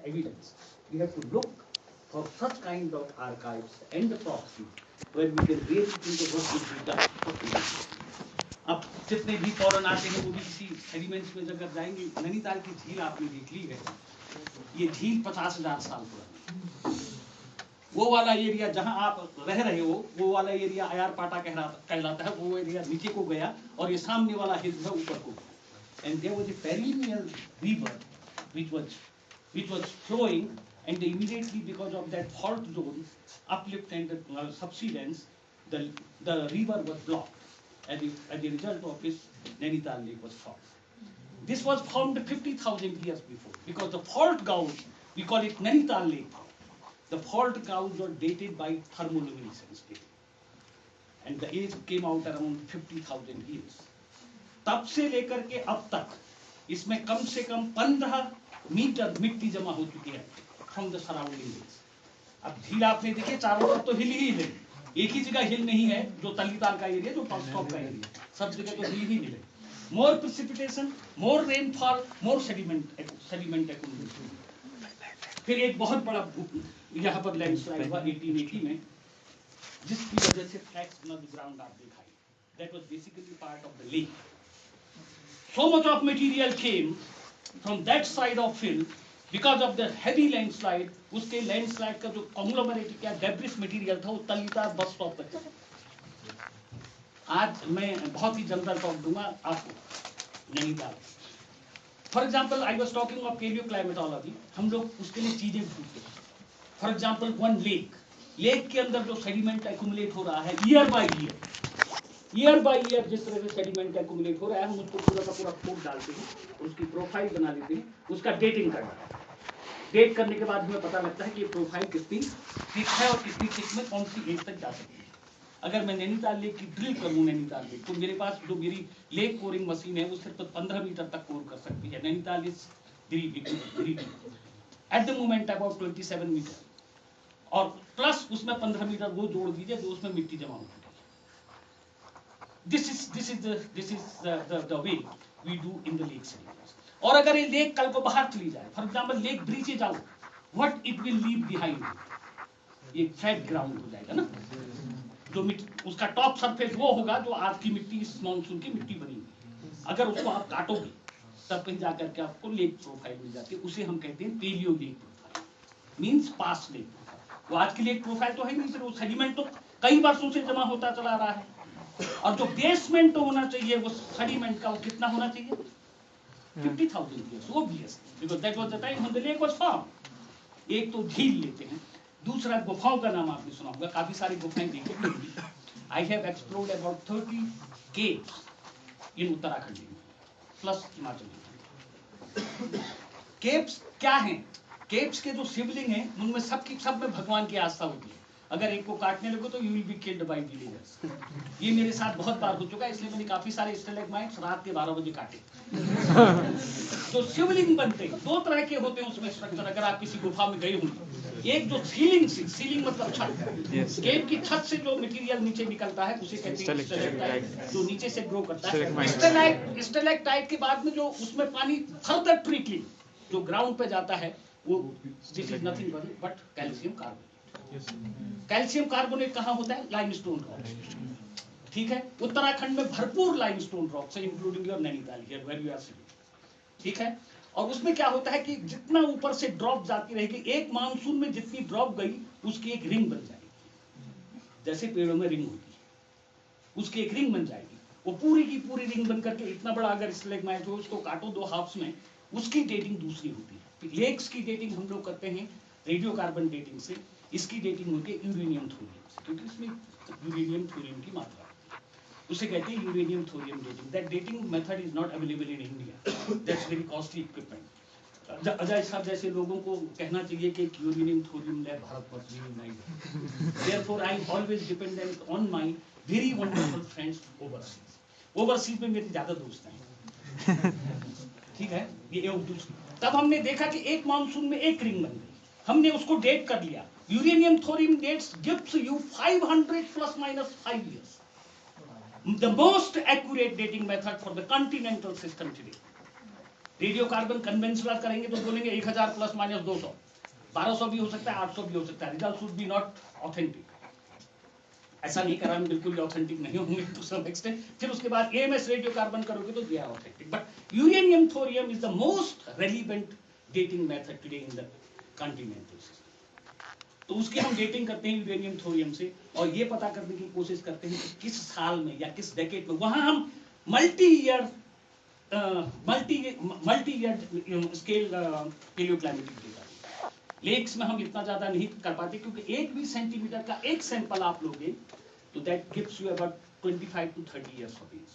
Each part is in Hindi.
evidence. We have to look for such kind of archives and the proxy where we can really think of what would be done. अब जितने भी फॉरेन आते हैं वो भी किसी एलिमेंट्स में अगर जाएंगे, नैनीताल की झील आपने देख ली है, ये झील 50,000 साल पुरानी। वो वाला एरिया जहां आप रह रहे हो वो वाला एरिया आयार पाटा कहलाता है, वो एरिया नीचे को गया और ये सामने वाला हिल है ऊपर को। And there was a perennial river which was flowing, and immediately because of that fault zone uplift and subsidence, the river was blocked. As a result of this, Nainital Lake was formed. This was formed 50,000 years before, because the fault gouge, we call it Nainital Lake. The fault gouge were dated by thermoluminescence dating, and the age came out around 50,000 years. तब से लेकर के अब तक इसमें कम से कम 15 मीटर मिट्टी जमा हो चुकी है फ्रॉम द सराउंडिंग हिल्स। अब झील आपने देखिए चारों तरफ तो हिल ही हिल, एक ही जगह हिल नहीं है जो तलीताल का एरिया, जो टॉप का एरिया, सब जगह तो हिल ही हिल। मोर प्रेसिपिटेशन, मोर रेनफॉल, मोर सेडिमेंट एक्यूमुलेशन। फिर एक बहुत बड़ा यहाँ पर लैंडस्लाइड हुआ 1880 में, जिसकी वजह से फ्लैट्स ऑन द ग्राउंड आप दिखाई। That was basically part of the lake. So much of material came from that side of hill because of the heavy landslide. उसके landslide का जो conglomerate क्या debris material था वो तलीताल बस स्टॉप तक था। आज मैं बहुत ही जनरल टॉक दूंगा आपको Nainital. For example I was talking of paleoclimatology, हम लोग उसके लिए चीजें ढूंढते हैं। फॉर एग्जाम्पल वन लेक के अंदर जो सेडिमेंट एक्यूमुलेट हो रहा है ईयर बाय ईयर जिस तरह से सेडिमेंट एक्यूमुलेट हो रहा है, हम उसको पूरा का पूरा खोद डालते हैं, उसकी प्रोफाइल बना लेते हैं, उसका डेटिंग करना है। डेट करने के बाद हमें पता लगता है कि ये प्रोफाइल कितनी थिक है और कितनी थिक में कौन सी एज तक जा सकती है। अगर मैं नैनीताल लेक की ड्रिल करूं नैनीताल लेक, तो मेरे पास जो मेरी लेक कोरिंग मशीन है वो सिर्फ 15 मीटर तक कोर कर सकती है। Nainital is at the moment about 27 meter, और प्लस उसमें 15 मीटर वो जोड़ दीजिए जो उसमें मिट्टी जमा होती है। This is the way we do in the lake sediments. और अगर ये लेक कल को बाहर चली जाए, for example lake breaches out, what it will leave behind, ये फ्लैट ग्राउंड हो जाएगा ना। जो उसका टॉप सरफेस वो होगा जो आज की मिट्टी, इस मानसून की मिट्टी बनी हुई। अगर उसको आप काटोगे तब कहीं जाकर के आपको लेक प्रोफाइल मिल जाती है, उसे हम कहते हैं paleo lake profile, means past lake profile. वो आज की लेक प्रोफाइल तो है नहीं, सिर्फ वो सेडिमेंट तो कई वर्षों से जमा होता चला रहा है। और जो बेसमेंट तो होना चाहिए वो सेडिमेंट का, वो कितना होना चाहिए? 50,000 years, obviously, because that was the time when the lake was formed. एक तो झील लेते हैं, दूसरा गुफाओं का नाम आपने सुना होगा, काफी सारी गुफाएं देखी होंगी। I have explored about 30 caves in Uttarakhand plus Himachal. Caves क्या हैं? केव्स के जो शिवलिंग हैं उनमें सब में भगवान की आस्था होती है। अगर एक को काटने लगो तो you will be killed by villagers. ये मेरे साथ बहुत बार हो चुका है, इसलिए मैंने काफी सारे स्टेलेग्माइट्स रात के 12 बजे काटे। तो शिवलिंग बनते हैं, दो तरह के होते हैं उसमें स्ट्रक्चर। अगर आप किसी गुफा में गए होंगे, एक जो सीलिंग मतलब छत, केव की छत से जो मटेरियल नीचे निकलता है उसे कहते हैं स्टेलेक्टाइट, जो नीचे से ग्रो करता है। स्टेलेक्टाइट के बाद में जो उसमें पानी फर्दर ट्रिकलिंग जो ग्राउंड पे जाता है, वो this is nothing but calcium carbonate. Calcium carbonate कहाँ होता है? Limestone rock. ठीक है, उत्तराखंड में भरपूर लाइमस्टोन रॉक्स है, including your Nainital here where you are sitting. ठीक है, और उसमें क्या होता है कि जितना ऊपर से ड्रॉप जाती रहेगी, एक मानसून में जितनी ड्रॉप गई उसकी एक रिंग बन जाएगी, जैसे पेड़ों में रिंग होती है, उसकी एक रिंग बन जाएगी। वो पूरी की पूरी रिंग बन करके इतना बड़ा अगर स्टेलेग्माइट हो, उसको काटो दो हाफ्स में, उसकी डेटिंग दूसरी होती है। लेक्स की डेटिंग हम लोग करते हैं रेडियो कार्बन डेटिंग से, इसकी डेटिंग होती है यूरेनियम थोरियम से, क्योंकि इसमें यूरेनियम थोरियम की मात्रा होती है, उसे कहते हैं uranium thorium dating. That dating method is not available in India, that's very costly equipment. Ajay साहब जैसे लोगों को कहना चाहिए कि यूरेनियम थोरियम लैब भारत पर नहीं। Therefore I am always dependent on my very wonderful friends overseas में मेरे ज्यादा दोस्त हैं। ठीक है, ये तब हमने देखा कि एक मानसून में एक रिंग बन गई, हमने उसको डेट कर लिया। Uranium thorium dates gives you 500 plus minus 5 years, the most accurate dating method for the continental system today. Radio carbon conventional करेंगे तो बोलेंगे 1000 प्लस माइनस 200, 1200 भी हो सकता है, 800 भी हो सकता है, result should be not authentic. ऐसा नहीं करा, बिल्कुल ऑथेंटिक नहीं होंगे टू सम एक्सटेंट। फिर उसके बाद एएमएस रेडियो कार्बन करोगे तो they are authentic, but uranium thorium is the most relevant dating method today in the continental system. तो उसकी हम डेटिंग करते हैं यूरेनियम थोरियम से, और ये पता करने की कोशिश करते हैं कि किस साल में या किस डेकेड में। वहां हम multi year scale paleoclimatic data, lakes में हम इतना ज्यादा नहीं कर पाते, क्योंकि 1 20 सेंटीमीटर का एक सैंपल आप लोगे तो that gives you about 25 to 30 years of age।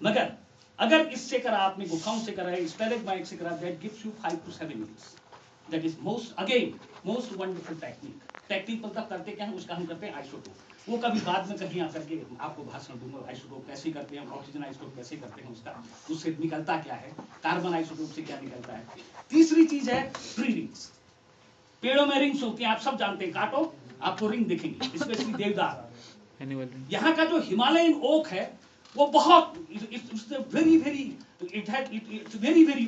मगर अगर इससे करा, आपने गुफाओं से करा है, स्टैलेग्माइट से करा, that gives you 5 to 7 years। That is most wonderful technique मतलब करते क्या है उसका हम करते हैं आइसोटोप। वो कभी बाद में कहीं आकर के आपको भाषण दूंगा, आइसोटोप कैसे करते हैं, ऑक्सीजन आइसोटोप कैसे करते हैं, उसका उससे निकलता क्या है, कार्बन आइसोटोप से क्या निकलता है। तीसरी चीज है ट्री रिंग्स। पेड़ों में रिंग्स होती हैं, आप सब जानते हैं, काटो आपको रिंग दिखेंगी, स्पेशली देवदार। यहाँ का जो हिमालयन ओक है वो बहुत very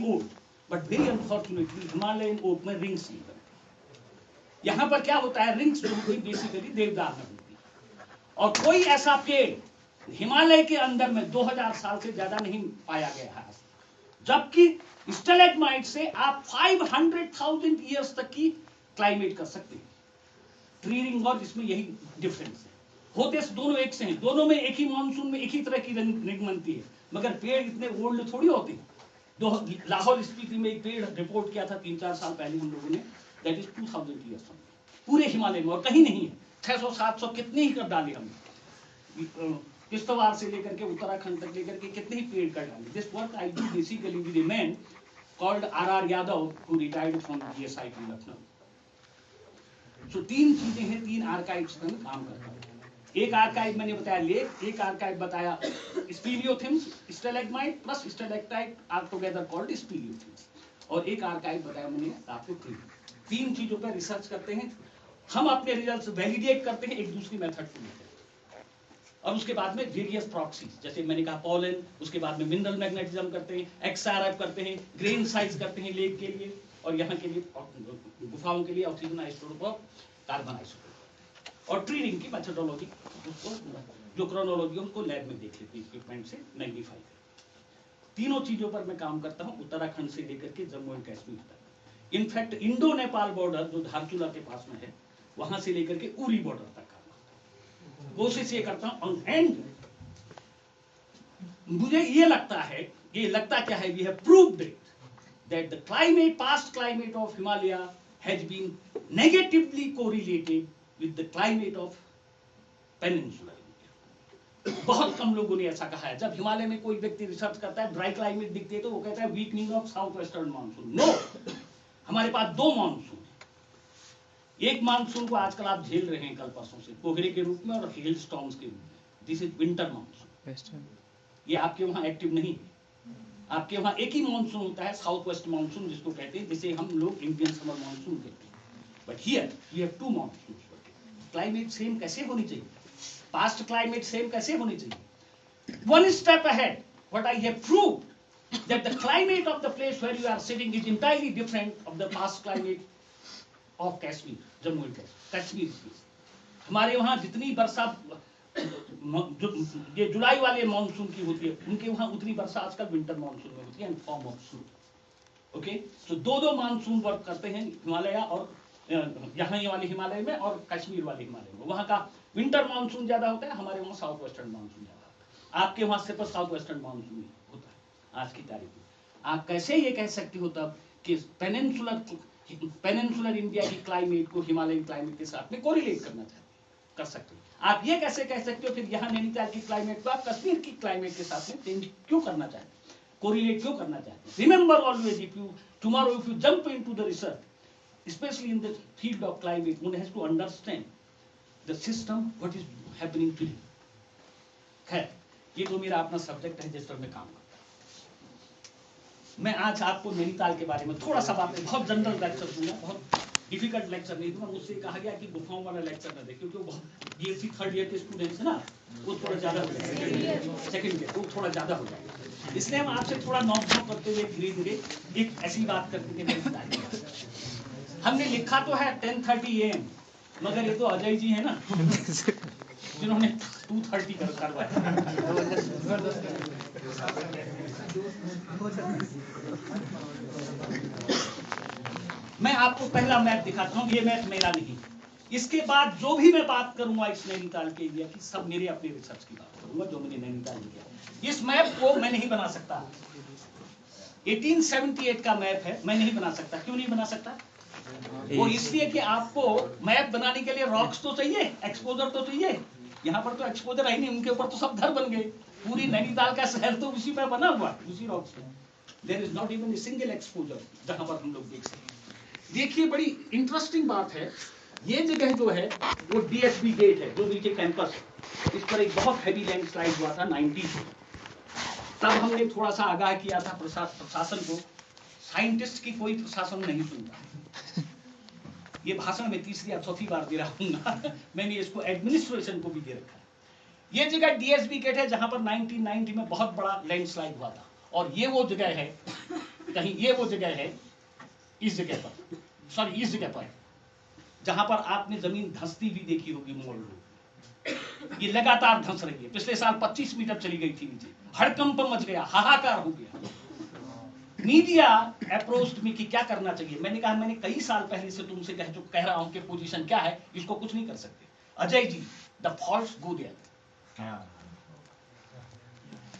old, but very unfortunately Himalayan oak में रिंग्स नहीं बनती। यहाँ पर क्या होता है, रिंग्स जो होती बेसिकली देवदार में होती है, और कोई ऐसा पेड़ हिमालय के अंदर में 2000 साल से ज्यादा नहीं पाया गया है, जबकि स्टैलेग्माइट से आप 500,000 ईयर्स तक की क्लाइमेट कर सकते हैं। ट्री रिंग और इसमें यही डिफरेंस है, होते दोनों एक से हैं, दोनों में एक ही मानसून में एक ही तरह की रिंग बनती है, मगर पेड़ इतने ओल्ड थोड़ी होते हैं। लाहौल स्पीति में एक पेड़ रिपोर्ट किया था 3-4 साल पहले हम लोगों ने, दैट इज 2000 ईयर्स पूरे हिमालय में, और कहीं नहीं है। 600-700 कितने ही कर डाले हमने, किश्तवाड़ से लेकर के उत्तराखंड तक लेकर के कितने ही पेड़ कर डाले। This work I do basically with a man called R.R. Yadav who retired from GSIT Lucknow. तो 3 चीजें हैं, 3 आर्काइव्स में काम करता हूँ। एक आर्काइव मैंने बताया लेक, एक आर्काइव बताया speleothems, stalagmite plus stalactite are together called speleothems, और एक आर्काइव बताया मैंने आपको ट्री। 3 चीजों पर रिसर्च करते हैं हम, अपने रिजल्ट्स वैलिडेट करते हैं एक दूसरी मेथड को लेकर, और उसके बाद में वेरियस प्रॉक्सीज, जैसे मैंने कहा पोलन, उसके बाद में मिनरल मैग्नेटिज्म करते हैं, XRF करते हैं, ग्रेन साइज करते हैं लेक के लिए, और यहाँ के लिए गुफाओं के लिए ऑक्सीजन आइसोटोप और कार्बन आइसोटोप, और ट्री रिंग की मेथडोलॉजी उसको जो क्रोनोलॉजी उसको लैब में देख लेते हैं, इक्विपमेंट से मैग्नीफाई करके। तीनों चीजों पर मैं काम करता हूँ, उत्तराखंड से लेकर के जम्मू एंड कश्मीर तक। इनफैक्ट इंडो नेपाल बॉर्डर जो धारचूला के पास में है, वहां से लेकर के उरी बॉर्डर तक कोशिश ये करता हूं। एंड मुझे ये लगता है, ये लगता क्या है, we have proved it that the climate, past climate of Himalaya has been negatively correlated with the climate of peninsular India. बहुत कम लोगों ने ऐसा कहा है। जब हिमालय में कोई व्यक्ति रिसर्च करता है, ड्राई क्लाइमेट दिखती है, तो वो कहता है weakening of south western monsoon. No, हमारे पास 2 मानसून, एक मानसून को आजकल आप झेल रहे हैं कल परसों से, कोहरे के रूप में और हेल स्टॉर्म्स के रूप में। दिस इज विंटर मानसून, ये आपके वहां एक्टिव नहीं है। आपके वहां एक ही मानसून होता है, साउथ वेस्ट मानसून जिसको कहते हैं, जिसे हम लोग इंडियन समर मानसून कहते हैं। But here we have 2 monsoon. Climate same कैसे होनी चाहिए, पास्ट क्लाइमेट सेम कैसे होनी चाहिए। One step ahead, what I have proved that the climate of the place where you are sitting is entirely different of the past climate of Kashmir, Jammu and Kashmir. हमारे वहां जितनी वर्षा ये जुलाई वाले मानसून की होती है, उनके वहां उतनी वर्षा आजकल विंटर मानसून में होती है, in form of snow. Okay, तो 2 मानसून वर्क करते हैं, हिमालय और यहाँ वाले हिमालय में और कश्मीर वाले हिमालय में। वहां का विंटर मानसून ज्यादा होता है, हमारे वहां साउथ वेस्टर्न मानसून ज्यादा होता है। आपके वहां सिर्फ साउथ वेस्टर्न मानसून होता है आज की तारीख में। आप कैसे ये कह सकते हो तब कि पेनिनसुलर इंडिया की क्लाइमेट को हिमालयन क्लाइमेट के साथ में कोरिलेट करना कर सकते हो। आप ये कैसे कह सकते हो फिर यहाँ नैनीताल की क्लाइमेट को आप कश्मीर की क्लाइमेट के साथ में चेंज क्यों करना चाहते हैं, कोरिलेट क्यों करना चाहते हैं। Remember always, if you tomorrow if you jump into the research, specially in the field of climate, one has to understand the system what is happening today। खैर, ये तो मेरा अपना सब्जेक्ट है जिस पर मैं काम करता हूँ। मैं आज आपको नैनीताल के बारे में थोड़ा सा बातें, बहुत जनरल लेक्चर दूंगा, बहुत डिफिकल्ट लेक्चर नहीं दूंगा। मुझसे कहा गया कि गुफाओं वाला लेक्चर न दे, क्योंकि वो बहुत BSc 3rd ईयर के स्टूडेंट्स है ना, वो थोड़ा ज्यादा हो जाएगा, सेकंड ईयर वो थोड़ा ज्यादा हो जाएगा। इसलिए हम आपसे थोड़ा नॉक करते हुए धीरे धीरे एक ऐसी बात करते थे। हमने लिखा तो है 10:30 AM, मगर ये तो अजय जी है ना जिन्होंने 2:30 करवाया। मैं आपको पहला मैप दिखाता हूँ, ये मैप मेरा नहीं। इसके बाद जो भी मैं बात करूंगा इस नैनीताल के एरिया की, सब मेरे अपने रिसर्च की बात करूंगा जो मैंने नैनीताल में किया। इस मैप को मैं नहीं बना सकता, 1878 का मैप है, मैं नहीं बना सकता। क्यों नहीं बना सकता? वो इसलिए कि आपको मैप बनाने के लिए रॉक्स तो चाहिए, एक्सपोजर तो चाहिए। यहाँ पर तो एक्सपोजर है नहीं, उनके ऊपर तो सब घर बन गए। पूरी नैनीताल का शहर तो उसी पे बना हुआ, उसी रॉक्स पे। There is not even a single exposure जहां पर हम लोग देख सकते हैं। देखिए बड़ी इंटरेस्टिंग बात है, ये जगह जो है वो डीएसबी गेट है, जो नीचे कैंपस है। इस पर एक बहुत हैवी लैंडस्लाइड हुआ था 90 में। तब हमने थोड़ा सा आगाह किया था प्रशासन को। साइंटिस्ट की कोई प्रशासन नहीं सुनता। ये भाषण में तीसरी या चौथी बार दे रहा हूँ मैंने इसको एडमिनिस्ट्रेशन को भी दे रखा है। ये जगह डीएसबी गेट है जहां पर 1990 में बहुत बड़ा लैंडस्लाइड हुआ था। और ये वो जगह है, कहीं ये वो जगह है इस जगह पर, सॉरी इस जगह पर, जहां पर आपने जमीन धंसती भी देखी होगी मॉल रोड। ये लगातार धंस रही है। पिछले साल 25 मीटर चली गई थी नीचे, हड़कंप मच गया, हाहाकार हो गया। मीडिया अप्रोच्ड मी कि क्या करना चाहिए। मैंने कहा मैंने कई साल पहले से तुमसे कह रहा हूं कि पोजीशन क्या है, इसको कुछ नहीं कर सकते। Ajay ji, the faults go there.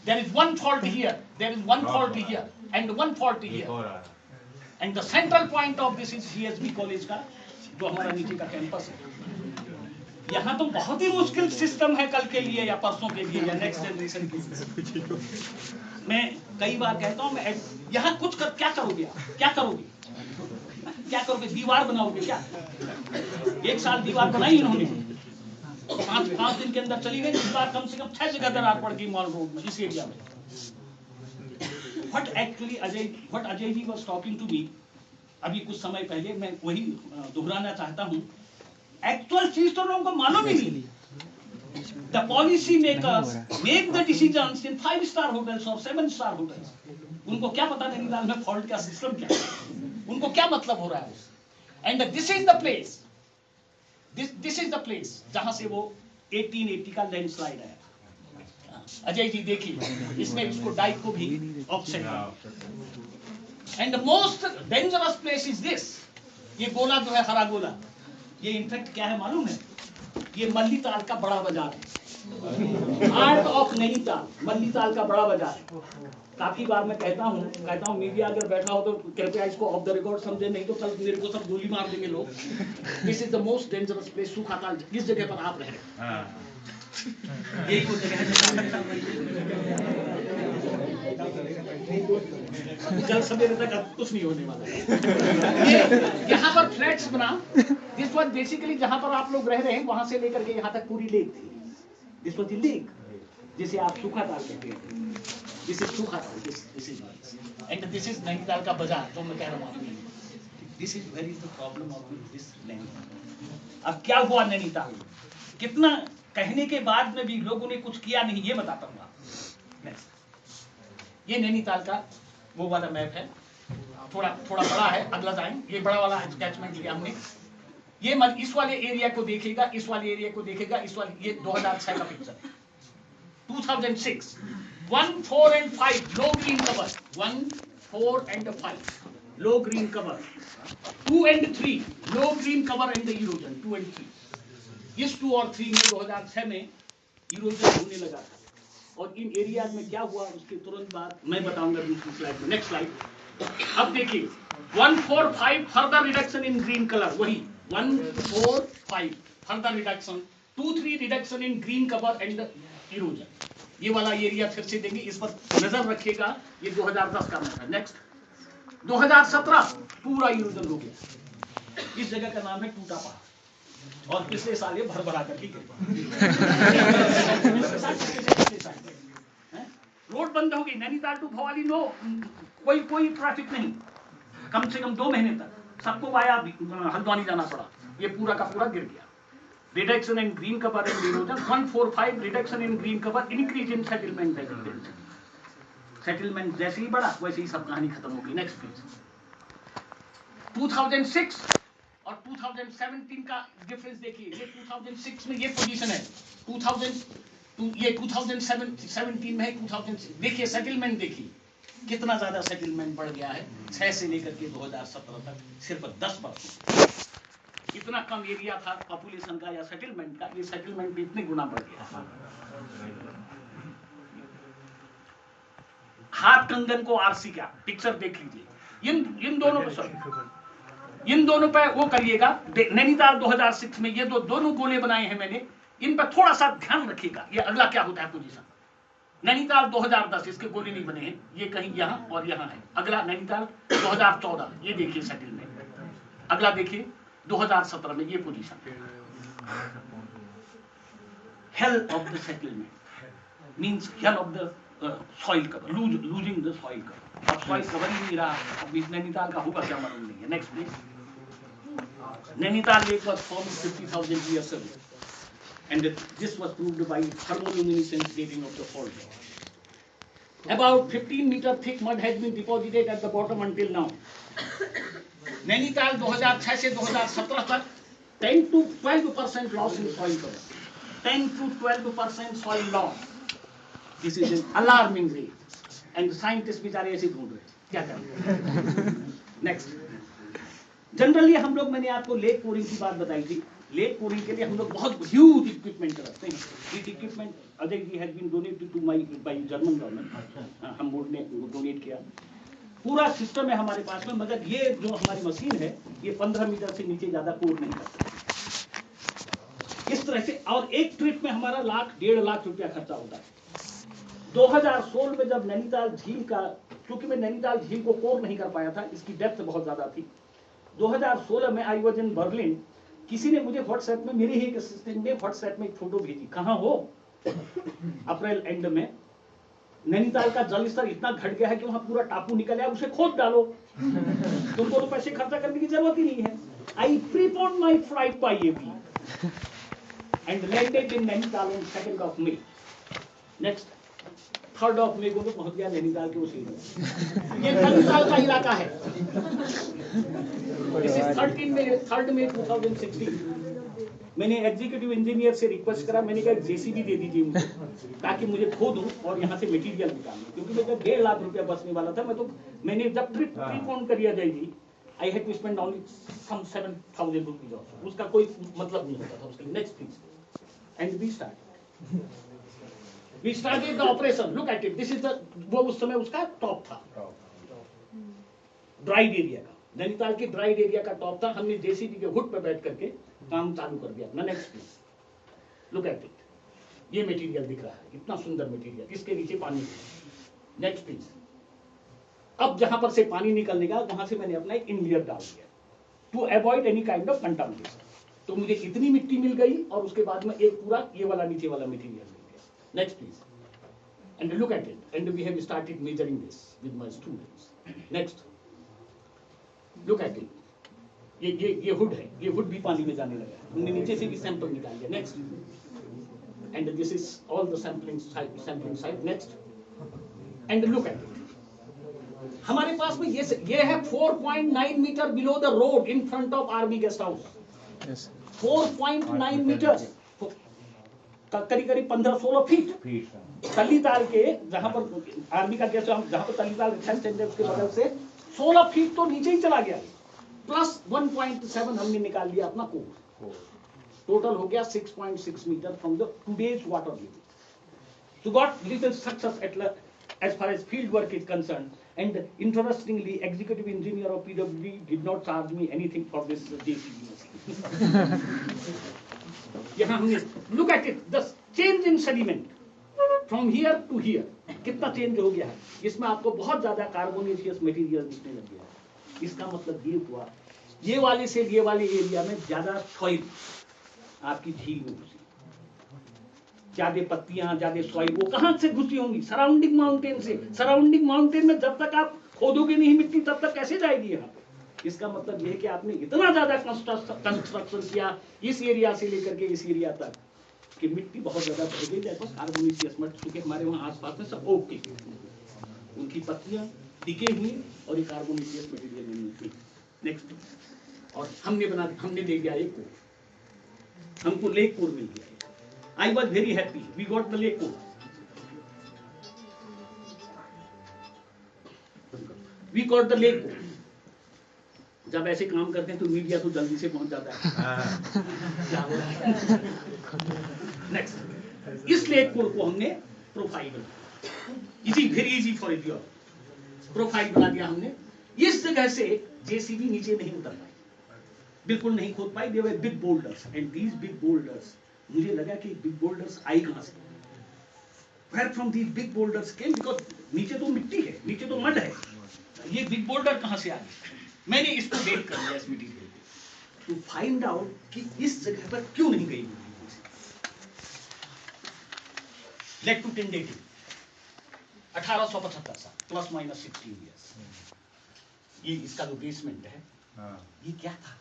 There is one fault here, there is one fault here, and one fault here. And the central point of this is CSB college का, जो हमारा नीचे का कैंपस है। यहाँ तो बहुत ही मुश्किल सिस्टम है कल के लिए या परसों के लिए या नेक्स्ट जनरेशन के लिए। मैं कई बार कहता हूँ, मैं यहाँ कुछ क्या करोगे आप? क्या करोगे? दीवार बनाओगे क्या? एक साल दीवार बनाई उन्होंने, 5 दिन के अंदर चली गई। इस बार कम से कम 6 जगह दरार पड़ गई मॉल रोड में, इस एरिया में। What Ajay ji was talking to me अभी कुछ समय पहले, मैं वही दोहराना चाहता हूँ। एक्चुअल चीज तो लोगों को मालूम ही नहीं। The policy makers make the decisions in 5-star hotels or 7-star hotels. उनको क्या पता नैनीताल में फॉल्ट का सिस्टम क्या है, उनको क्या मतलब हो रहा है। And this is the place, this is the place जहां से वो 1880 का लैंडस्लाइड आया। अजय जी देखिए, इसमें इसको डाइक को भी ऑफसेट किया। And the most dangerous place is this. ये गोला जो है, हरा गोला, ये इनफैक्ट क्या है मालूम है? ये मल्लीताल का बड़ा बाजार है। हार्ट ऑफ नैनीताल, मल्लीताल का बड़ा बाजार है। काफी बार मैं कहता हूँ मीडिया अगर बैठा हो तो कृपया इसको ऑफ द रिकॉर्ड समझे, नहीं तो कल मेरे को सब गोली मार देंगे लोग। This is the most dangerous place, Sukhatal, जिस जगह पर आप रह रहे हैं। यही वो जगह है कल सवेरे तक कुछ नहीं होने वाला। यहाँ पर फ्लैट्स बना, दिस वाज बेसिकली जहां पर आप लोग रह रहे हैं वहां से लेकर के यहाँ तक पूरी लेक थी। दिस वाज द लेक, जिसे आप सूखाताल कहते हैं। This is Sukhatal, this is and this is Nainital का बाजार, जो मैं कह रहा हूँ। This is where is the problem of this Nainital. अब क्या हुआ नैनीताल, कितना कहने के बाद में भी लोगों ने कुछ किया नहीं, ये बताता हूँ आपको। ये नैनीताल का वो वाला मैप है, थोड़ा बड़ा है। अगला जाएं, ये बड़ा वाला कैचमेंट लिया हमने। ये इस वाले एरिया को देखेगा, इस वाले एरिया को देखेगा, इस वाले, ये 2006 का पिक्चर है। 2006 1, 4 and 5 low green cover, 1, 4 and 5 low green cover, 2 and 3 low green cover and erosion, 2 and 3। इस 2 और 3 में 2006 में इरोजन होने लगा था। और इन एरियाज में क्या हुआ उसके तुरंत बाद मैं बताऊंगा दूसरी स्लाइड में। Next slide. अब देखिए 1, 4, 5 further reduction in green colour, वही 1, 4, 5 further reduction, 2, 3 reduction in green cover and erosion. ये वाला एरिया फिर से देंगे, इस पर नजर रखिएगा। ये 2010 का है। नेक्स्ट 2017 पूरा इरोजन हो गया। इस जगह का नाम है टूटा पहाड़, और पिछले साल ये भर कर रोड बंद होगी। नैनीताल टू भवाली नो, कोई ट्रैफिक नहीं, कम से कम 2 महीने तक सबको वाया हल्द्वानी जाना पड़ा। ये पूरा का पूरा गिर गया। Reduction in green cover and erosion, 1, 4, 5 reduction in green cover, increase in settlement development. Settlement जैसे ही बढ़ा वैसे ही सब कहानी खत्म होगी। Next please. 2006 और 2017 का डिफरेंस देखिए। ये 2006 में ये पोजीशन है, 2017 में है 2000। देखिए सेटलमेंट देखिए कितना ज्यादा सेटलमेंट बढ़ गया है 6 से लेकर के 2017 तक, सिर्फ 10%। इतना कम एरिया था पॉपुलेशन का या सेटलमेंट का, ये सेटलमेंट भी इतने गुना बढ़ गया। हाथ कंगन को आरसी क्या, पिक्चर देख लीजिए। इन दोनों पे वो करिएगा। नैनीताल 2006 में ये दोनों गोले बनाए हैं मैंने, इन पर थोड़ा सा ध्यान रखिएगा। ये अगला क्या होता है पोजीशन। नैनीताल 2010 इसके गोले नहीं बने हैं, ये कहीं यहाँ और यहाँ है। अगला नैनीताल 2014, ये देखिए सेटलमेंट। अगला देखिए 2017 में ये position. Hell of the settlement means hell of the soil cover, losing the soil cover. अब सॉइल कवर ही नहीं रहा, अब इस नैनीताल का होगा क्या मालूम नहीं है। Next please. Nainital lake was formed 50,000 years ago and this was proved by thermoluminescence dating of the fault. About 15 meter thick mud has been deposited at the bottom until now. Nainital 2006 से 2017 तक 10 to 12% loss in soil cover, 10 to 12% soil loss. This is an alarming rate, and scientists बेचारे ऐसे ढूंढ रहे हैं क्या करें। नेक्स्ट। जनरली हम लोग, मैंने आपको लेक कोरिंग की बात बताई थी। लेक कोरिंग के लिए हम लोग बहुत ह्यूज इक्विपमेंट रखते हैं। ये equipment Ajay ji has been donated to my by German government. हम बोर्ड ने डोनेट किया। पूरा सिस्टम है हमारे पास में, मगर ये जो हमारी मशीन है ये 15 मीटर से नीचे ज्यादा कोर नहीं करती इस तरह से। और एक ट्रिप में हमारा 1.5 लाख रुपया खर्चा होता है। 2016 में जब नैनीताल झील का, क्योंकि मैं नैनीताल झील को कोर नहीं कर पाया था, इसकी डेप्थ बहुत ज्यादा थी। 2016 में आई वाज इन बर्लिन। किसी ने मुझे व्हाट्सएप में, मेरे ही एक असिस्टेंट ने व्हाट्सएप में एक फोटो भेजी। कहाँ हो? अप्रैल एंड में नैनीताल का जल स्तर इतना घट गया है कि वहां पूरा टापू निकल आया, उसे खोद डालो। तुमको तो पैसे खर्चा करने की जरूरत ही नहीं है। I preponed my flight by a week and landed in Nainital on 2nd of May. Next 3rd of May को पहुंच गया नैनीताल के उस एरिया। ये नैनीताल का इलाका है। This is 3rd May 2016। मैंने एग्जीक्यूटिव इंजीनियर से रिक्वेस्ट करा, मैंने कहा जेसीबी दे दीजिए मुझे, ताकि मुझे खोदूं और यहाँ से मटेरियल निकालूं, क्योंकि मैं जब 1.5 लाख रुपया बचने वाला था। मैंने जब ट्रिप प्रीपोन करिया जाएगी, I had to spend only some 7,000 rupees also. उसका कोई मतलब नहीं होता था उसके। Next please. And we started the operation. Look at it, this is the, वो उस समय उसका टॉप था, ड्राइड एरिया का। नैनीताल के ड्राइड एरिया का टॉप था। हमने जेसीबी के हुड पे बैठ करके काम चालू कर दिया अपना। Next please. Look at it, ये मटेरियल दिख रहा है, इतना सुंदर मटेरियल, इसके नीचे पानी। Next please. अब जहां पर से पानी निकलने का, वहां से मैंने अपना एक इनलेयर डाल दिया to avoid any kind of contamination. तो मुझे इतनी मिट्टी मिल गई और उसके बाद में एक पूरा ये वाला नीचे वाला मटेरियल मिल गया। Next please. And look at it, and we have started measuring this with my students. Next look at it, ये हुड है, ये हुड भी पानी में जाने लगा। हमने नीचे से भी सैंपल निकाल दिया। Next. And this is all the sampling site. Next. And look at it, हमारे पास में ये है 4.9 meter below the road in front of army guest house. 4.9 meter, करीब 15-16 फीट। तलीताल के जहां पर आर्मी का गेस्ट हाउस, जहां पर तलीताल रिफेंस सेंटर, उसके बगल से 16 फीट तो नीचे ही चला गया। प्लस 1.7 हमने निकाल लिया अपना कोर। टोटल हो गया 6.6 meter from the today's water level. So got little success as far as field work is concerned, and interestingly, executive engineer of PWD did not charge me anything for this JCB machine. यहाँ हमने look at it, the change in sediment from here to here, कितना चेंज हो गया है। इसमें आपको बहुत ज्यादा कार्बोनेशियस मटेरियल दिखने लग गया है। इसका मतलब ये हुआ, ये वाले से ये वाले एरिया में ज्यादा सॉइल आपकी झील में घुसी, ज्यादा पत्तियां, ज्यादा सॉइल, वो कहां से घुसी होंगी? सराउंडिंग माउंटेन से। सराउंडिंग माउंटेन में जब तक आप खोदोगे नहीं मिट्टी, तब तक कैसे जाएगी यहाँ पे? इसका मतलब ये है कि आपने इतना ज्यादा कंस्ट्रक्शन किया इस एरिया से लेकर के इस एरिया तक कि मिट्टी बहुत ज्यादा बढ़ गई। कार्बोनेशियस मट, चूंकि हमारे वहां आसपास में सब ओके। उनकी पत्तियां टिके हुई और ये कार्बोनेशियस मटेरियल में मिलती। नेक्स्ट, और हमने ले गया एक कोर, हमको लेक कोर मिल गया। I was very happy, we got the lake core, we got the lake core. जब ऐसे काम करते हैं तो मीडिया तो जल्दी से पहुंच जाता है। क्या हो रहा है? नेक्स्ट, इस लेक कोर को हमने प्रोफाइल बना, easy, very easy for your, profile बना दिया हमने। इस जगह से जेसीबी नीचे नहीं उतर पाई, बिल्कुल नहीं खोद पाई। There were big boulders and these big boulders, मुझे लगा कि बिग बोल्डर्स आई कहां से, where from these big boulders came, because नीचे तो मिट्टी है, नीचे तो मड है, ये बिग बोल्डर कहां से आ गए। मैंने इसको देख कर लिया इस मटीरियल टू फाइंड आउट कि इस जगह पर क्यों नहीं गई। लेट टू टेंडेटिव 1875 साल प्लस माइनस 16 इयर्स। ये इसका जो बेसमेंट है, ये क्या था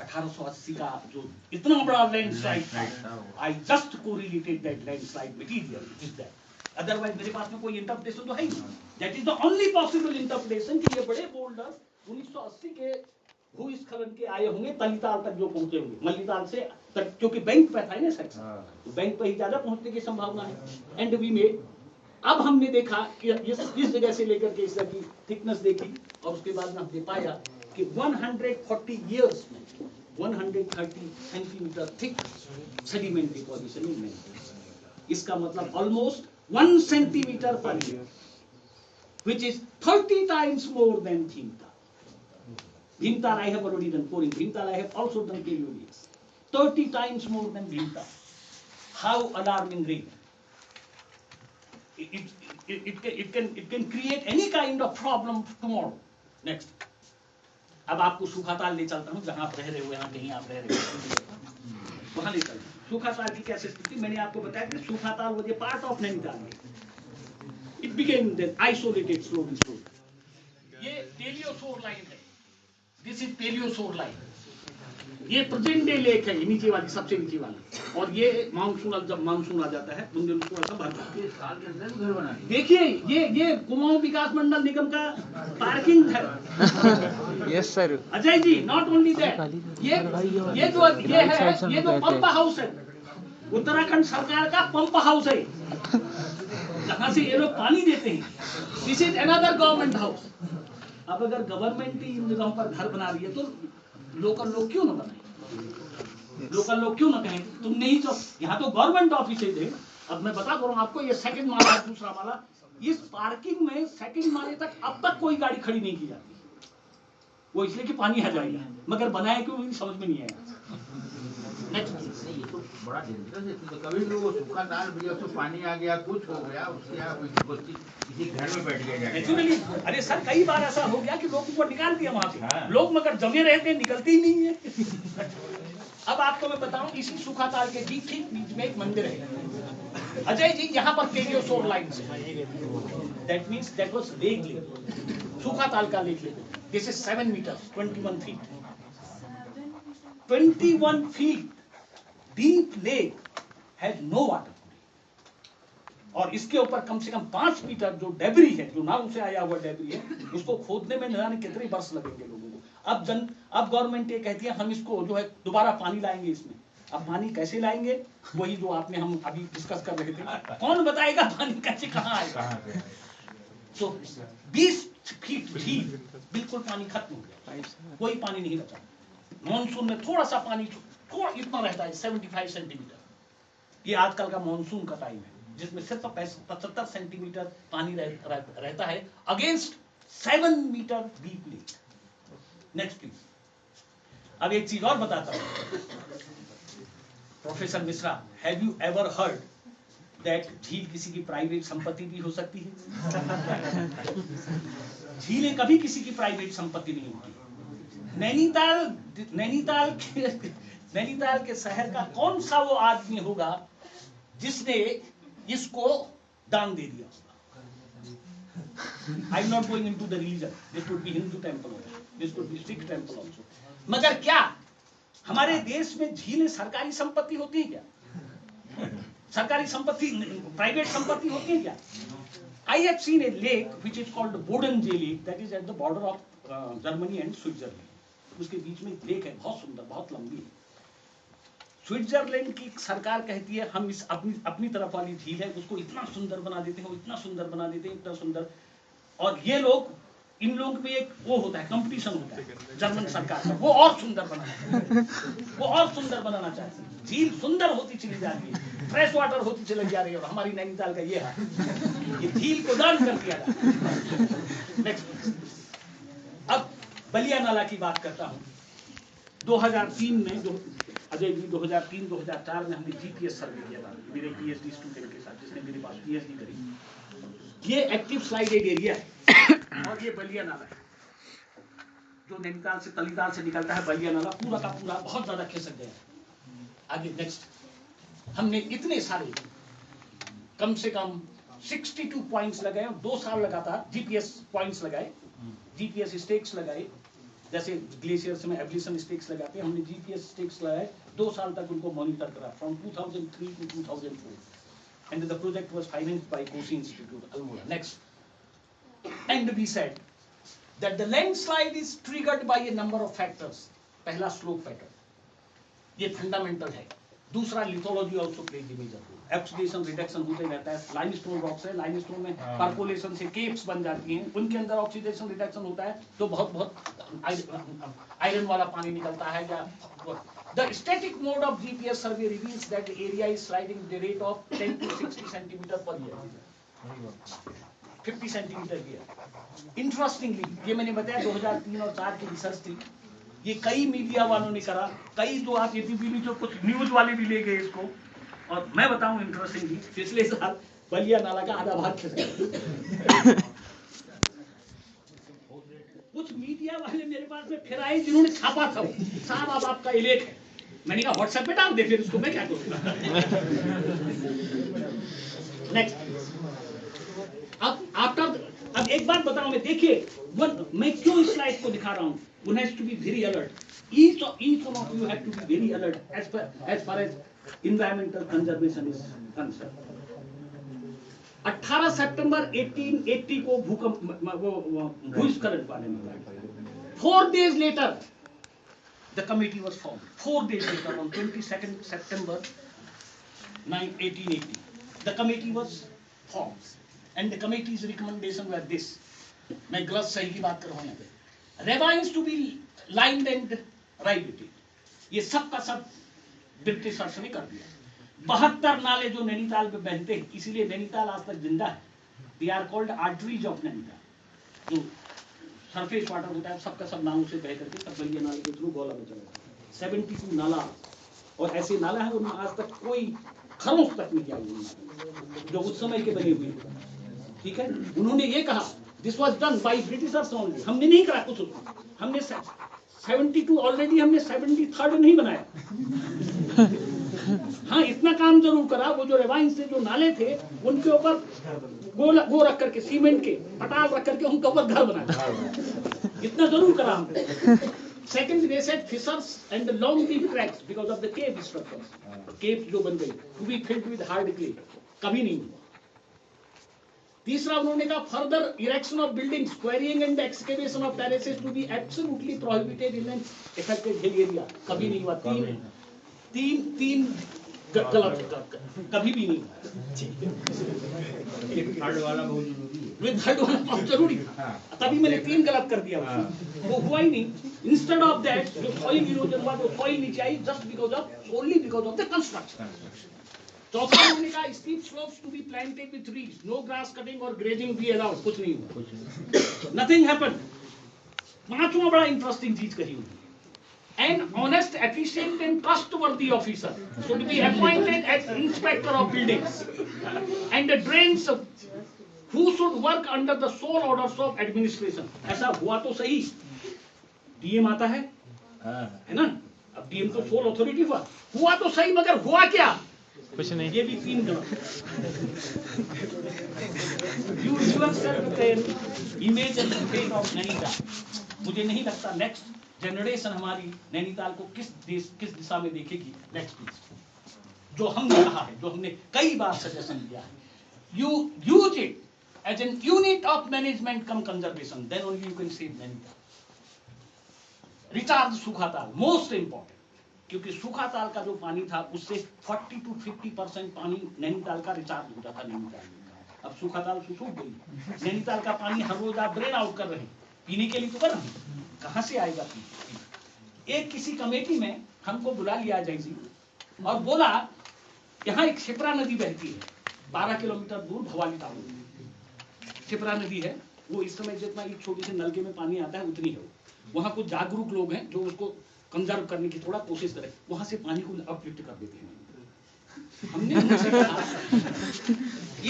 1880 का जो इतना बड़ा लैंडस्लाइड था। I just correlated that landslide material is that, otherwise मेरे पास में कोई इंटरप्रिटेशन तो है ही नहीं। That is the only possible interpretation कि ये बड़े बोल्डर 1980 के भूस्खलन के आए होंगे, तलीताल तक जो पहुंचे होंगे, मल्लीताल से तक, क्योंकि बैंक पे था ना सेक्शन, तो बैंक पे ही ज्यादा पहुंचने की संभावना है। एंड वी मेड, अब हमने देखा कि इस जगह से लेकर के इस की थिकनेस देखी, और उसके बाद में हमने पाया कि 140 इयर्स में 130 सेंटीमीटर थिक सेडिमेंट डिपोजिशन में, इसका मतलब almost 1 centimetre per year, which is 30 times more than Bhimtal. Bhimtal I have already done pouring. Bhimtal I have also done paleoliths. 30 times more than Bhimtal. How alarming rate! It can create any kind of problem tomorrow. Next. अब आपको सूखाताल ले चलता हूँ, जहां आप रह रहे हो, यहाँ कहीं आप रह रहे हो, वहां ले चलता हूँ। सूखाताल की कैसे स्थिति, मैंने आपको बताया कि सूखाताल वो पार्ट ऑफ नैनीताल में। It became then isolated slowly. ये पेलियोसोर लाइन है, दिस इज पेलियोसोर लाइन। ये प्रेजेंट डे लेक है, नीचे वाली, सबसे नीचे वाली, और ये मानसून, जब मानसून आ जाता है बुंदेलखंड का भर जाता है। देखिए ये कुमाऊं विकास मंडल निगम का पार्किंग है। Yes sir. Ajay ji, not only that, ये जो पंप हाउस है, उत्तराखंड सरकार का पंप हाउस है, जहां से ये लोग पानी देते हैं। This is another government house. अब अगर गवर्नमेंट ही इन जगहों पर घर बना रही है तो लोकल लोग क्यों ना बनाए, लोकल लोग क्यों ना कहें तुमने ही तो, यहाँ तो गवर्नमेंट ऑफिस है। अब मैं बता रहा हूँ आपको, ये सेकंड माला है, दूसरा माला, इस पार्किंग में सेकंड माले तक अब तक कोई गाड़ी खड़ी नहीं की जाती, वो इसलिए कि पानी आ जाएगा, मगर बनाए क्यों समझ में नहीं आया। ये तो बड़ा डेंजरस है, तो कभी भी वो सूखा दाल भैया उसमें पानी आ गया, कुछ हो गया, उसके यहाँ किसी घर में बैठ गया एक्चुअली। अरे सर, कई बार ऐसा हो गया कि लोगों को निकाल दिया वहां से, लोग मगर जमे रहते हैं, निकलते ही नहीं है। अब आपको मैं बताऊं, इसी सूखाताल के ठीक बीच में एक मंदिर है अजय जी, यहाँ पर पेलियोसोर लाइन से, that means that was lake, Sukhatal का lake. This is 7 metre 21 feet 21 feet deep lake has no water, और इसके ऊपर कम से कम 5 मीटर जो डेबरी है, जो नाव से आया हुआ डेबरी है, उसको खोदने में न जाने कितने वर्ष लगेंगे लोगों को। अब गवर्नमेंट ये कहती है हम इसको जो है दोबारा पानी लाएंगे इसमें। अब पानी कैसे लाएंगे, वही जो आपने हम अभी डिस्कस कर रहे थे, कौन बताएगा पानी कैसे कहाँ आएगा। तो 20 फीट बिल्कुल पानी खत्म हो गया, कोई पानी नहीं बचा। मॉनसून में थोड़ा सा पानी, थोड़ा इतना रहता है 75 सेंटीमीटर। ये आजकल का मॉनसून का टाइम है, जिसमें सिर्फ 75 सेंटीमीटर पानी रहता है against 7 meter deep lake. Next please. अब एक चीज और बताता हूं, professor Mishra, have you ever heard that झील किसी की प्राइवेट संपत्ति भी हो सकती है? झीलें कभी किसी की प्राइवेट संपत्ति नहीं होती। नैनीताल के शहर का कौन सा वो आदमी होगा जिसने इसको दान दे दिया होगा? I am not going into the religion, this would be Hindu temple also, this would be Sikh temple also. मगर क्या हमारे देश में झीलें सरकारी संपत्ति होती है क्या? सरकारी संपत्ति, प्राइवेट संपत्ति होती है क्या? I have seen a lake which is called Bodensee Lake, that is at the border of Germany and Switzerland. उसके बीच में एक लेक है, बहुत सुंदर, बहुत लंबी है. स्विट्जरलैंड की सरकार कहती है हम इस अपनी तरफ वाली झील है उसको इतना सुंदर बना देते हैं, इतना सुंदर बना देते हैं, इतना सुंदर. और ये लोग, इन लोगों में एक वो होता है, कंपटीशन होता है जर्मन सरकार का, वो और सुंदर बनाना चाहती है. झील सुंदर होती चली जा रही है, फ्रेश वाटर होती चली जा रही है, और हमारी नैनीताल का ये है, ये झील को दान कर दिया जाए. अब बलिया नाला की बात करता हूं. 2003 में जो अजय जी 2003-2004 में हमने जीपीएस सर्वे किया था मेरे पीएचडी स्टूडेंट के साथ, जिसने मेरे पास पीएचडी करी. ये एक्टिव स्लाइडेड एरिया है और ये बलिया नाला है जो नैनीताल से, तलीताल से निकलता है. बलिया नाला पूरा का पूरा बहुत ज्यादा खिसक गया. आगे नेक्स्ट, हमने इतने सारे कम से कम 62 पॉइंट्स लगाए, 2 साल लगातार जीपीएस पॉइंट्स लगाए, जीपीएस स्टेक्स लगाए. जैसे ग्लेशियर्स में एब्लिशन स्टेक्स लगाते हैं, हमने जीपीएस स्टेक्स लगाए. 2 साल तक उनको मॉनिटर करा, from 2003 to 2004. And the project was financed by Koshi Institute, Almora. Next, and we said that the landslide is triggered by a number of factors. पहला slope factor, ये fundamental है. दूसरा lithology also plays a major role. Oxidation reduction होते रहता है. लाइमस्टोन रॉक्स है, लाइमस्टोन में परकोलेशन से केप्स बन जाती हैं, उनके अंदर ऑक्सीडेशन रिडक्शन होता है तो बहुत आयरन वाला पानी निकलता है. या the static mode of GPS survey reveals that the area is sliding at the rate of 10 to 60 centimeter per year, 50 centimeter year. Interestingly, ये मैंने बताया 2003 और 4 की रिसर्च थी. ये कई मीडिया वालों ने करा, कई जो आप एबीपी जो कुछ न्यूज वाले भी ले गए इसको. और मैं बताऊं इंटरेस्टिंगली, पिछले साल बलिया नाला का आधा भाग खिसक गया. कुछ मीडिया वाले मेरे पास में फिर आए जिन्होंने छापा था, साहब अब आपका इलेक्ट है. मैंने कहा व्हाट्सएप पे डाल दे, फिर उसको मैं क्या करूंगा. नेक्स्ट, अब एक बात बताऊं मैं, देखिए मैं क्यों इस स्लाइड को दिखा रहा हूं. One has to be very alert. Each one of you have to be very alert as far as environmental conservation is concerned. 18 सितंबर 1880 को भूस्खलन वाले में 4 days later the committee was formed. 4 days later, on 22nd September 1880, the committee was formed, and the committee's recommendation were this. मैं गलत सही की बात कर रहा हूं यहाँ पे. Ravines to be lined and riveted. ये सब का सब ब्रिटिशर्स ने कर दिया. 72 नाले जो नैनीताल में बहते हैं, इसीलिए नैनीताल आज तक जिंदा है. They are called arteries of Nainital. जो सरफेस वाटर होता है सबका सब नालों से बह करके सब बलिया नाले के थ्रू गोला में चला जाता है. 72 नाला, और ऐसे नाला है उनमें आज तक कोई खरोंच तक नहीं आई जो उस समय के बने हुए. ठीक है, उन्होंने ये कहा this was done by Britishers only. हमने नहीं करा कुछ उसमें. हमने 72 ऑलरेडी, हमने 73rd नहीं बनाया. हाँ, इतना काम जरूर करा, वो जो रेवाइन से जो नाले थे उनके ऊपर वो रख करके, सीमेंट के पटाल रख करके उनके ऊपर घर बनाया. इतना जरूर करा हमने. Second, they said fissures and long deep cracks because of the cave structures. Caves जो बन गई to be filled with hard clay, कभी नहीं. तीसरा उन्होंने कहा further erection of buildings, quarrying and excavation of terraces to be absolutely prohibited in an affected hill area. कभी नहीं हुआ. तीन गलत, कभी भी नहीं. थर्ड वाला बहुत जरूरी है. थर्ड वाला बहुत जरूरी है. तभी मैंने 3 गलत कर दिया. वो हुआ ही नहीं. इंस्टेड ऑफ दैट जो सॉइल इरोजन हुआ, जो सॉइल नीचे आई just because of, only because of the construction. चौथा उन्होंने कहा steep slopes to be planted with trees, no grass cutting और ग्रेजिंग बी अलाउड. कुछ नहीं हुआ. Nothing happened. पांचवा बड़ा इंटरेस्टिंग चीज कही उन्होंने. An honest, efficient and trustworthy officer should be appointed as inspector of buildings and the drains who should work under the sole orders of administration. ऐसा हुआ तो सही. डीएम आता है ना. अब डीएम तो सोल अथॉरिटी हुआ तो सही, मगर हुआ क्या? कुछ नहीं. ये भी 3 गलत. You yourself can imagine the fate of Nainital. मुझे नहीं लगता नेक्स्ट जनरेशन हमारी नैनीताल को किस दिशा में देखेगी. Next please. जो हमने कहा है, जो हमने कई बार सजेशन दिया है, you use it as an unit of management come conservation, then only you can save Nainital. Recharge सूखा ताल मोस्ट इंपॉर्टेंट, क्योंकि सूखा ताल का जो पानी था उससे 40 to 50% पानी नैनीताल का रिचार्ज होता था नैनीताल में। अब सूखा ताल सूख गई, नैनीताल का पानी हर रोज आप ड्रेन आउट कर रहे हैं, पीने के लिए तो कर रहे हैं, कहां से आएगा पीने? एक किसी कमेटी में हमको बुला लिया अजय जी और बोला यहाँ एक शिप्रा नदी बहती है 12 किलोमीटर दूर भवाली टाउन में। शिप्रा नदी है, वो इस समय जितना एक छोटी सी नलके में पानी आता है उतनी है। वहां कुछ जागरूक लोग हैं जो उसको कंजर्व करने की थोड़ा कोशिश करें, वहां से पानी को अपलिफ्ट कर देते हैं। हमने उनसे कहा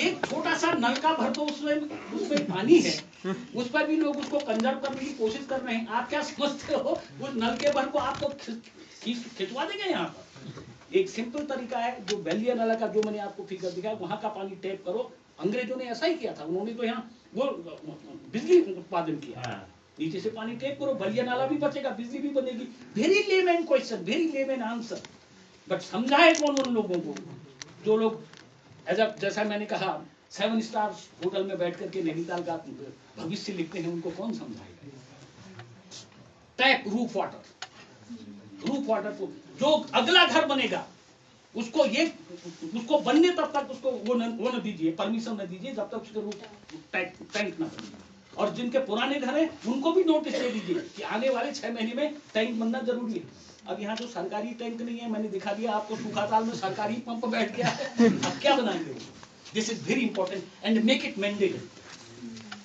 एक छोटा सा नलका भर तो उसमें पानी है, उस पर भी लोग उसको कंजर्व करने की कोशिश कर रहे हैं। आप क्या समझते हो उस नलके भर को आपको खिंचवा देंगे? यहाँ पर एक सिंपल तरीका है, जो बैलिया नाला का जो मैंने आपको फिगर दिखाया, वहां का पानी टैप करो। अंग्रेजों ने ऐसा ही किया था, उन्होंने तो यहाँ वो बिजली उत्पादन किया, नीचे से पानी टैप करो, बलिया नाला भी बचेगा, बिजली भी बनेगी। Very lemon question, very lemon answer, but समझाए कौन उन लोगों को जो लोग जैसा मैंने कहा 7 स्टार होटल में बैठ करके नैनीताल का भविष्य लिखते हैं, उनको कौन समझाएगा? टैप रूफ वाटर को जो अगला घर बनेगा उसको बनने तब तक उसको वो न दीजिए, परमिशन न दीजिए जब तक उसके रूफ टैंक न बने। और जिनके पुराने घर हैं उनको भी नोटिस दे दीजिए कि आने वाले 6 महीने में टैंक बनना जरूरी है। अब यहाँ जो सरकारी टैंक नहीं है, मैंने दिखा दिया आपको, सूखा ताल में सरकारी पंप बैठ गया है, अब क्या बनाएंगे? This is very important and make it mandatory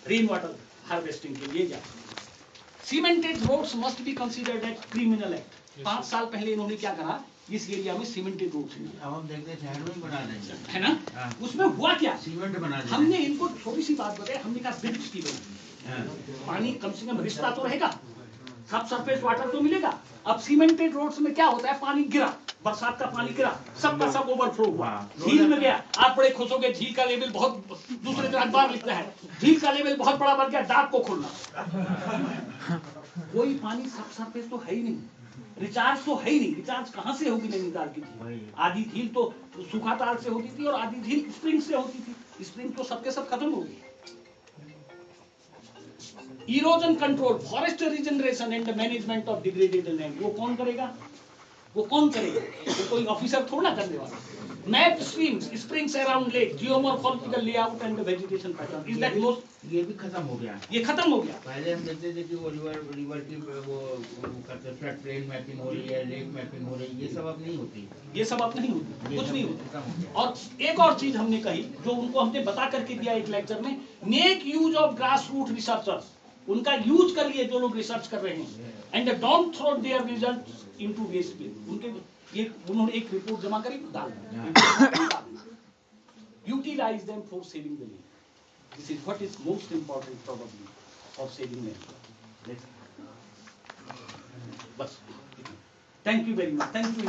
rain water harvesting के लिए। क्या cemented roads must be considered at criminal act. 5 साल पहले इन्होंने क्या करा, इस एरिया में सीमेंटेड रोड्स अब हम देखते हैं शहर में बना देंगे, है ना? उसमें हुआ क्या, सीमेंट बना देंगे। हमने इनको छोटी सी बात बताई, हमने कहा ब्रिज की बनी, पानी कम से कम रिश्ता तो रहेगा, सब सरफेस वाटर तो मिलेगा। अब सीमेंटेड रोड्स में क्या होता है, पानी गिरा, बरसात का पानी गिरा, सबका सब ओवरफ्लो हुआ, झील में गया। आप बड़े खुश हो गए, झील का लेवल बहुत, दूसरे दिन अखबार लिखता है झील का लेवल बहुत बड़ा बढ़ गया, डाक को खोलना। कोई पानी सब सरफेस तो है ही नहीं, रिचार्ज तो है ही नहीं। रिचार्ज कहां से होगी नैनीताल की झील? आधी झील तो सूखा ताल से होती थी और आधी झील स्प्रिंग से होती थी, स्प्रिंग तो सबके सब खत्म हो गई। Erosion control, forest regeneration and management of degraded land, वो कौन करेगा? वो कोई ऑफिसर थोड़ा करने वाला। Map streams, springs around lake, geomorphological layout and vegetation pattern, is that most, ये भी खत्म हो गया, ये खत्म हो गया। पहले हम देखते थे कि वो रिवर की वो करते फ्लड प्लेन मैपिंग हो रही है, लेक मैपिंग हो रही है, ये सब अब नहीं होती, ये सब अब नहीं होती, कुछ नहीं होता। खत्म हो गया। और एक और चीज हमने कही, जो उनको हमने बता करके दिया एक लेक्चर में, make use of grass root researchers, उनका यूज करिए जो लोग रिसर्च कर रहे हैं, and don't throw their results into waste bin. उनके ये उन्होंने एक रिपोर्ट जमा करी, डाल utilise them for saving the land. This is what is most important probably of saving land. बस, thank you very much, thank you.